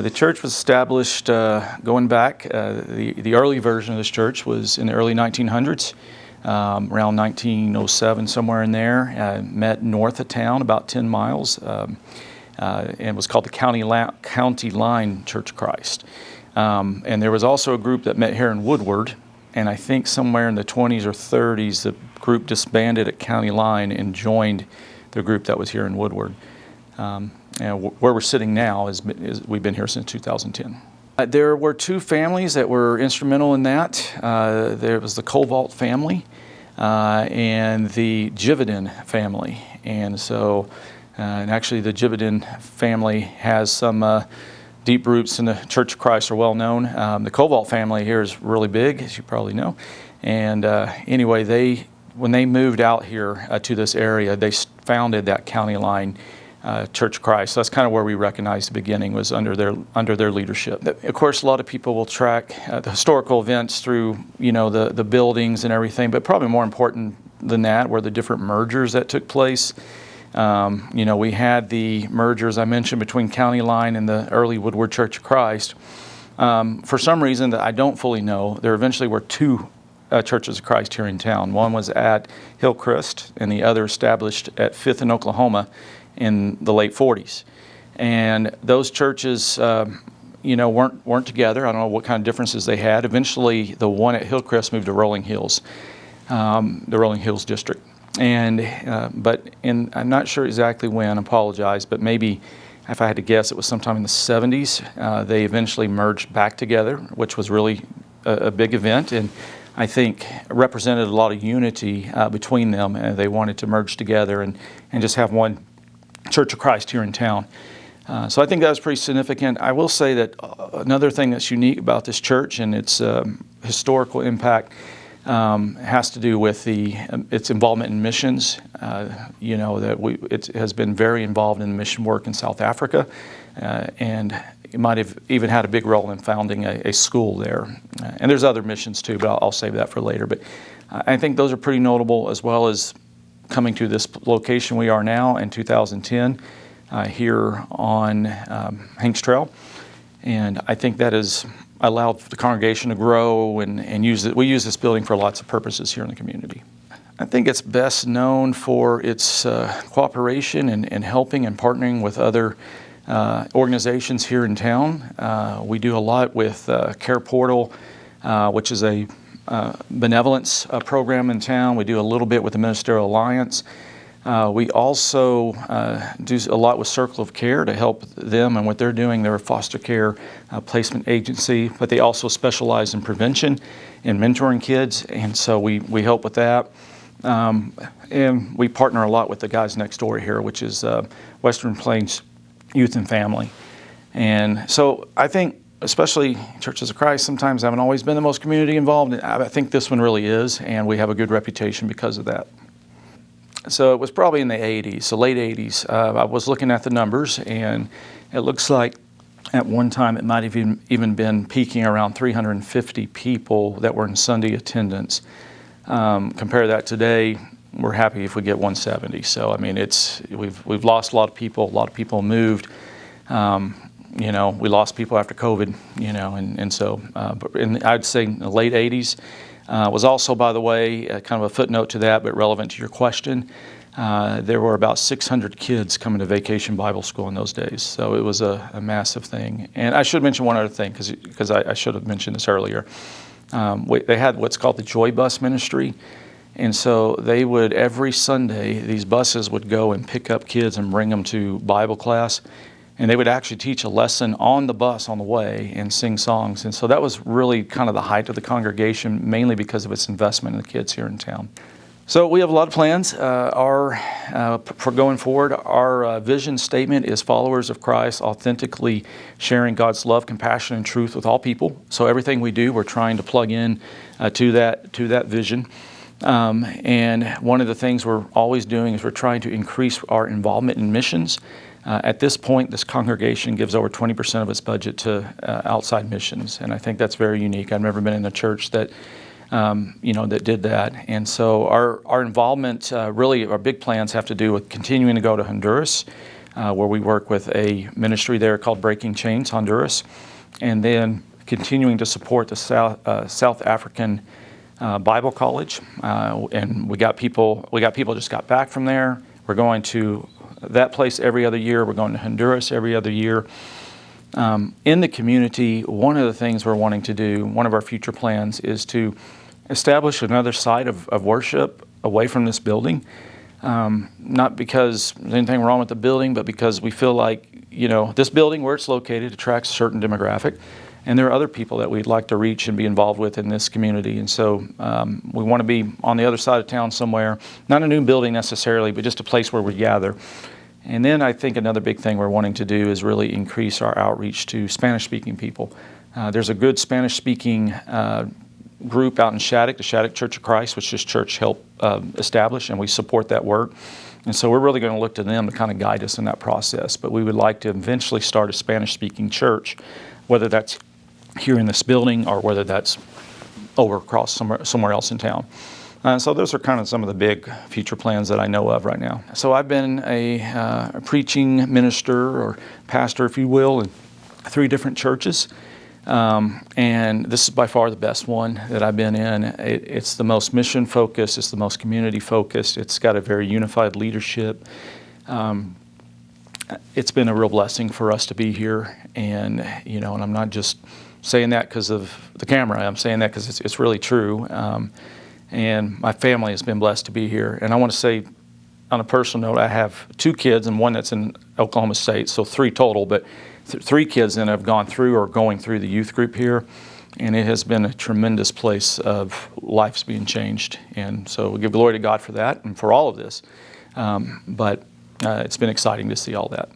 The church was established going back. The early version of this church was in the early 1900s, around 1907, somewhere in there. Met north of town, about 10 miles, and was called the County Line Church of Christ. And there was also a group that met here in Woodward, and I think somewhere in the 20s or 30s, the group disbanded at County Line and joined the group that was here in Woodward. And where we're sitting now is we've been here since 2010. There were two families that were instrumental in that. There was the Cobalt family and the Jividin family. And so, and actually the Jividin family has some deep roots in the Church of Christ, are well known. The Cobalt family here is really big, as you probably know. And anyway, when they moved out here to this area, they founded that County Line Church of Christ. So that's kind of where we recognized the beginning, was under their leadership. Of course, a lot of people will track the historical events through, the buildings and everything, but probably more important than that were the different mergers that took place. We had the mergers I mentioned between County Line and the early Woodward Church of Christ. For some reason that I don't fully know, there eventually were two Churches of Christ here in town. One was at Hillcrest, and the other established at 5th in Oklahoma in the late 40s. And those churches, weren't together. I don't know what kind of differences they had. Eventually, the one at Hillcrest moved to Rolling Hills, the Rolling Hills district. And I'm not sure exactly when. I apologize, but maybe if I had to guess, it was sometime in the 70s. They eventually merged back together, which was really a big event, and I think represented a lot of unity between them. And they wanted to merge together and just have one Church of Christ here in town. So I think that was pretty significant. I will say that another thing that's unique about this church and its historical impact has to do with its involvement in missions. It has been very involved in mission work in South Africa, and it might have even had a big role in founding a school there. And there's other missions too, but I'll save that for later. But I think those are pretty notable, as well as coming to this location we are now in 2010 here on Hanks Trail. And I think that has allowed the congregation to grow and use it. We use this building for lots of purposes here in the community. I think it's best known for its cooperation and helping and partnering with other organizations here in town. We do a lot with Care Portal, which is a benevolence program in town. We do a little bit with the Ministerial Alliance. We also do a lot with Circle of Care to help them and what they're doing. They're a foster care placement agency, but they also specialize in prevention and mentoring kids, and so we help with that. And we partner a lot with the guys next door here, which is Western Plains Youth and Family. And so I think, especially Churches of Christ, sometimes haven't always been the most community involved. I think this one really is, and we have a good reputation because of that. So it was probably in the 80s, so late 80s. I was looking at the numbers, and it looks like at one time it might have even been peaking around 350 people that were in Sunday attendance. Compare that today, we're happy if we get 170. So I mean, we've lost a lot of people. A lot of people moved. We lost people after COVID. And so I'd say in the late 80s. Was also, by the way, kind of a footnote to that, but relevant to your question. There were about 600 kids coming to Vacation Bible School in those days, so it was a massive thing. And I should mention one other thing, because I should have mentioned this earlier. They had what's called the Joy Bus Ministry, and so they would, every Sunday, these buses would go and pick up kids and bring them to Bible class. And they would actually teach a lesson on the bus on the way and sing songs. And so that was really kind of the height of the congregation, mainly because of its investment in the kids here in town. So we have a lot of plans. For going forward, our vision statement is followers of Christ, authentically sharing God's love, compassion, and truth with all people. So everything we do, we're trying to plug in to that vision. And one of the things we're always doing is we're trying to increase our involvement in missions. At this point, this congregation gives over 20% of its budget to outside missions, and I think that's very unique. I've never been in a church that that did that. And so our involvement, really our big plans have to do with continuing to go to Honduras. where we work with a ministry there called Breaking Chains, Honduras, and then continuing to support the South African Bible College. And we got people just got back from there. We're going to that place every other year. We're going to Honduras every other year. In the community, one of the things we're wanting to do, one of our future plans, is to establish another site of worship away from this building. Not because there's anything wrong with the building, but because we feel like, this building where it's located attracts a certain demographic. And there are other people that we'd like to reach and be involved with in this community. And so we want to be on the other side of town somewhere, not a new building necessarily, but just a place where we gather. And then I think another big thing we're wanting to do is really increase our outreach to Spanish-speaking people. There's a good Spanish-speaking group out in Shattuck, the Shattuck Church of Christ, which this church helped establish, and we support that work. And so we're really going to look to them to kind of guide us in that process. But we would like to eventually start a Spanish-speaking church, whether that's here in this building or whether that's over across somewhere else in town. So those are kind of some of the big future plans that I know of right now. So I've been a preaching minister or pastor, if you will, in 3 different churches. And this is by far the best one that I've been in. It's the most mission focused, it's the most community focused, it's got a very unified leadership. It's been a real blessing for us to be here, and and I'm not just saying that because of the camera. I'm saying that because it's really true. And my family has been blessed to be here. And I want to say, on a personal note, I have 2 kids and one that's in Oklahoma State, so 3 total. But 3 kids that have gone through or going through the youth group here, and it has been a tremendous place of lives being changed. And so we give glory to God for that and for all of this. But it's been exciting to see all that.